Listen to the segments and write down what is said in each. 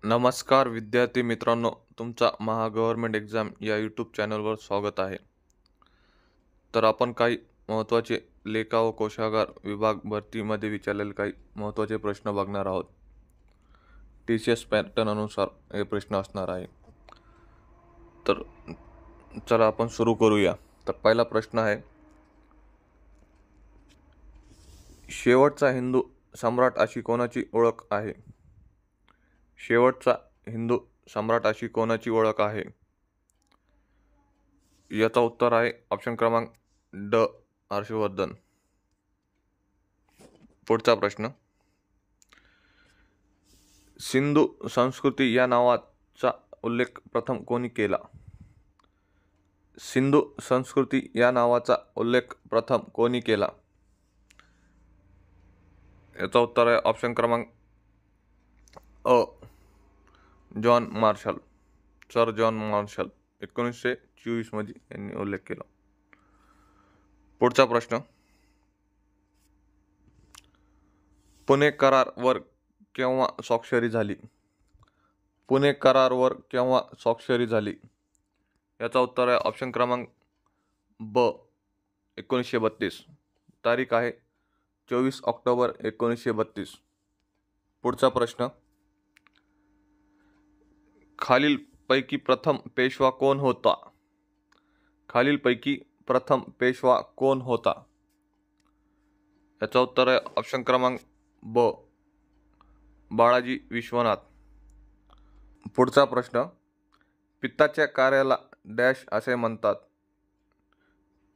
नमस्कार विद्यार्थी मित्रांनो, तुमचा गव्हर्नमेंट एक्झाम या यूट्यूब चॅनलवर स्वागत आहे. तर आपण काही महत्त्वाचे लेखा व कोशागार विभाग भरतीमध्ये विचारलेले काही महत्त्वाचे प्रश्न बघणार आहोत. TCS पॅटर्न अनुसार हे प्रश्न असणार आहे. तर चला आपण सुरू करूया. तर पहिला प्रश्न आहे, शेवटचा हिंदू सम्राट अशी कोणाची ओळख आहे? शेवटचा हिंदू सम्राट अशी कोणाची ओळख आहे? याचा उत्तर आहे ऑप्शन क्रमांक ड, हर्षवर्धन. पुढचा प्रश्न, सिंधू संस्कृती या नावाचा उल्लेख प्रथम कोणी केला? सिंधू संस्कृती या नावाचा उल्लेख प्रथम कोणी केला? याचा उत्तर आहे ऑप्शन क्रमांक अ, John Marshall. Sir John Marshall 1924 मध्ये यांनी उल्लेख केला. पुढचा प्रश्न, पुणे करारवर केव्हा स्वाक्षरी झाली? पुणे करारवर केव्हा स्वाक्षरी झाली? याचा उत्तर आहे ऑप्शन क्रमांक ब, 1932. तारीख आहे 24 ऑक्टोबर 1932. पुढचा प्रश्न, खालीलपैकी प्रथम पेशवा कोण होता? खालीलपैकी प्रथम पेशवा कोण होता? याचा उत्तर आहे ऑप्शन क्रमांक ब, बाळाजी विश्वनाथ. पुढचा प्रश्न, पित्ताच्या कार्याला डॅश असे म्हणतात?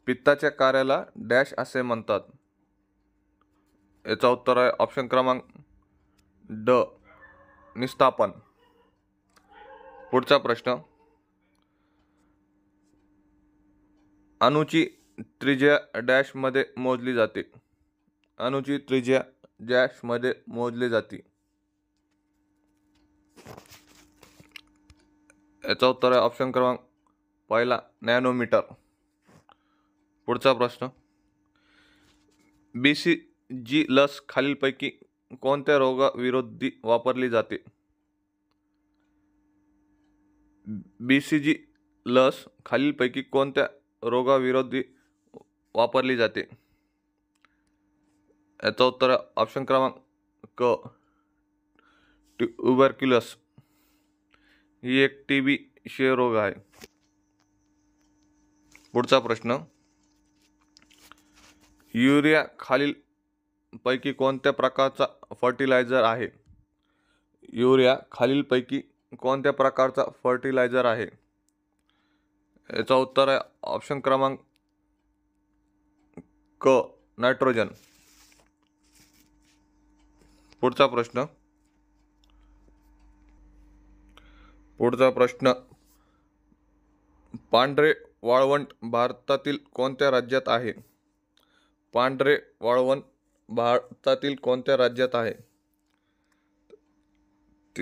पित्ताच्या कार्याला डॅश असे म्हणतात? याचा उत्तर आहे ऑप्शन क्रमांक ड, निस्तापन. पुढचा प्रश्न, अणूची त्रिज्या डॅश मध्ये मोजली जाते? अणूची त्रिज्या डॅश मध्ये मोजली जाते? याचा उत्तर आहे ऑप्शन क्रमांक पहिला, नॅनोमीटर. पुढचा प्रश्न, BCG लस खालीलपैकी कोणत्या रोगाविरोधी वापरली जाते? BCG लस खालीलपैकी कोणत्या रोगाविरोधी वापरली जाते? याचा उत्तर आहे ऑप्शन क्रमांक क, ट्युबरक्युलस. ही एक TB क्षयरोग आहे. पुढचा प्रश्न, युरिया खालील पैकी कोणत्या प्रकारचा फर्टिलायझर आहे? युरिया खालीलपैकी कोणत्या प्रकारचा फर्टिलायझर आहे? याचा उत्तर आहे ऑप्शन क्रमांक क, नायट्रोजन. पुढचा प्रश्न, पांढरे वाळवंट भारतातील कोणत्या राज्यात आहे? पांढरे वाळवंट भारतातील कोणत्या राज्यात आहे?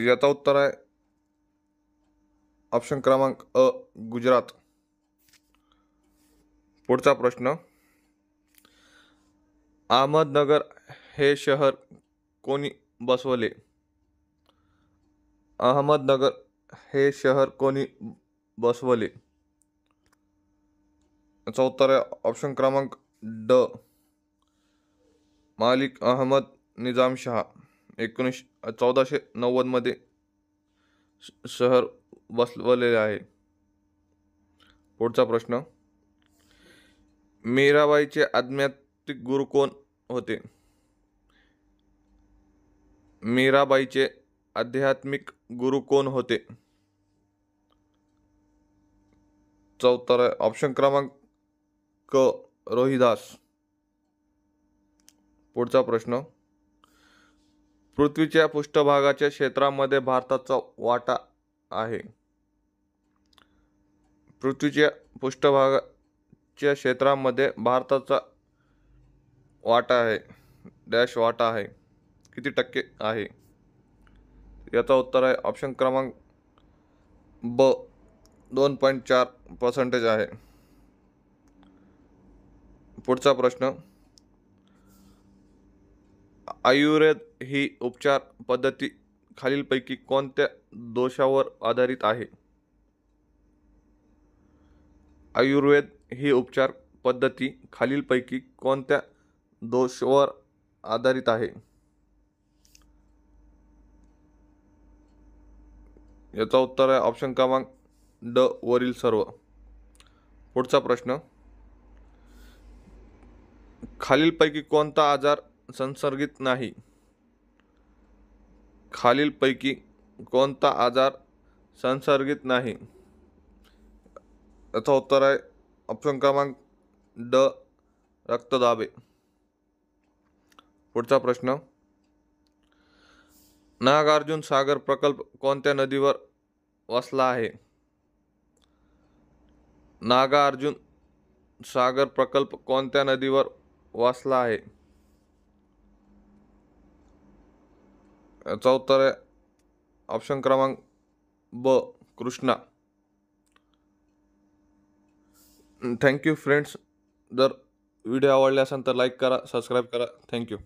याचा उत्तर आहे ऑप्शन क्रमांक अ, गुजरात. पुढचा प्रश्न, अहमदनगर हे शहर कोणी बसवले? अहमदनगर हे शहर कोणी बसवले? याचा उत्तर आहे ऑप्शन क्रमांक ड, मालिक अहमद निजामशाह. 1490 मध्ये शहर बसवलेले आहे. पुढचा प्रश्न, मीराबाईचे आध्यात्मिक गुरु कोण होते? मीराबाईचे आध्यात्मिक गुरु कोण होते? उत्तर आहे ऑप्शन क्रमांक क, रोहिदास. पुढचा प्रश्न, पृथ्वीच्या पृष्ठभागाच्या क्षेत्रामध्ये भारताचा वाटा आहे? पृथ्वीच्या पृष्ठभागाच्या क्षेत्रामध्ये भारताचा वाटा आहे, डॅश वाटा आहे, किती टक्के आहे? याचा उत्तर आहे ऑप्शन क्रमांक ब, 2.4% आहे. पुढचा प्रश्न, आयुर्वेद ही उपचार पद्धती खालीलपैकी कोणत्या दोषावर आधारित आहे? आयुर्वेद ही उपचार पद्धती खालीलपैकी कोणत्या दोषावर आधारित आहे? याचा उत्तर आहे ऑप्शन क्रमांक ड वरील सर्व. पुढचा प्रश्न, खालीलपैकी कोणता आजार संसर्गित नाही? खालीलपैकी कोणता आजार संसर्गित नाही? याचा उत्तर आहे ऑप्शन क्रमांक ड रक्तदाब. पुढचा प्रश्न, नागार्जुन सागर प्रकल्प कोणत्या नदीवर वसला आहे? नागार्जुन सागर प्रकल्प कोणत्या नदीवर वसला आहे? याचा उत्तर आहे ऑप्शन क्रमांक ब कृष्णा. Thank you friends. जर व्हिडिओ आवडला असेल तर लाईक करा, सबस्क्राईब करा. थँक्यू.